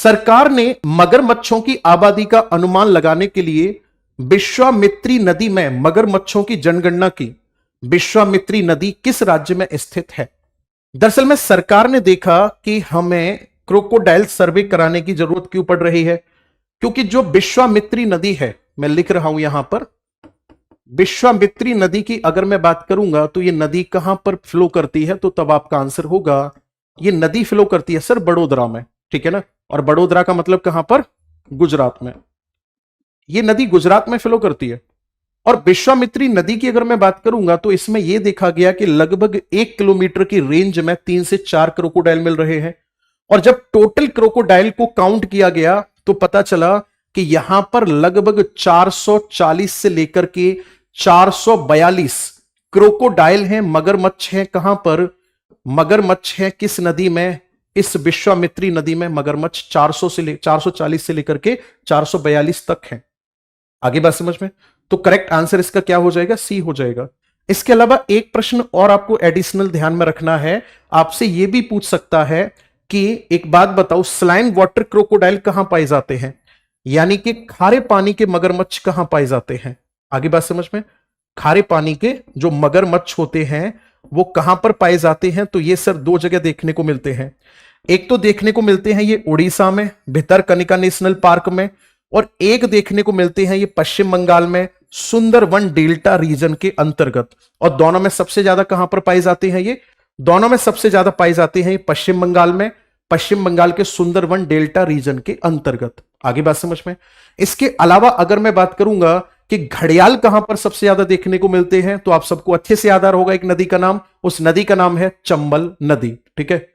सरकार ने मगरमच्छों की आबादी का अनुमान लगाने के लिए विश्वामित्री नदी में मगरमच्छों की जनगणना की। विश्वामित्री नदी किस राज्य में स्थित है? दरअसल में सरकार ने देखा कि हमें क्रोकोडाइल सर्वे कराने की जरूरत क्यों पड़ रही है, क्योंकि जो विश्वामित्री नदी है, मैं लिख रहा हूं यहां पर, विश्वामित्री नदी की अगर मैं बात करूंगा तो ये नदी कहां पर फ्लो करती है, तो तब आपका आंसर होगा ये नदी फ्लो करती है सर बड़ोदरा में, ठीक है ना। और बड़ोदरा का मतलब कहां पर? गुजरात में। ये नदी गुजरात में फ्लो करती है। और विश्वामित्री नदी की अगर मैं बात करूंगा तो इसमें यह देखा गया कि लगभग 1 किलोमीटर की रेंज में 3 से 4 क्रोकोडाइल मिल रहे हैं। और जब टोटल क्रोकोडाइल को काउंट किया गया तो पता चला कि यहां पर लगभग 440 से लेकर के 442 क्रोकोडाइल हैं, मगरमच्छ हैं। कहां पर? मगरमच्छ हैं किस नदी में? इस विश्वामित्री नदी में मगरमच्छ 440 से लेकर के 442 तक हैं। आगे बात समझ में? तो करेक्ट आंसर इसका क्या हो जाएगा? सी हो जाएगा। इसके अलावा एक प्रश्न और आपको एडिशनल ध्यान में रखना है, आपसे यह भी पूछ सकता है कि एक बात बताओ, स्लाइन वाटर क्रोकोडाइल कहां पाए जाते हैं, यानी कि खारे पानी के मगरमच्छ कहां पाए जाते हैं? आगे बात समझ में? खारे पानी के जो मगरमच्छ होते हैं वो कहां पर पाए जाते हैं? तो ये सर 2 जगह देखने को मिलते हैं। एक तो देखने को मिलते हैं ये उड़ीसा में भितरकनिका नेशनल पार्क में, और एक देखने को मिलते हैं ये पश्चिम बंगाल में सुंदरवन डेल्टा रीजन के अंतर्गत। और दोनों में सबसे ज्यादा कहां पर पाए जाते हैं? ये दोनों में सबसे ज्यादा पाए जाते हैं पश्चिम बंगाल में, पश्चिम बंगाल के सुंदरवन डेल्टा रीजन के अंतर्गत। आगे बात समझ में? इसके अलावा अगर मैं बात करूंगा कि घड़ियाल कहां पर सबसे ज्यादा देखने को मिलते हैं, तो आप सबको अच्छे से याद आ रहा होगा एक नदी का नाम, उस नदी का नाम है चंबल नदी, ठीक है।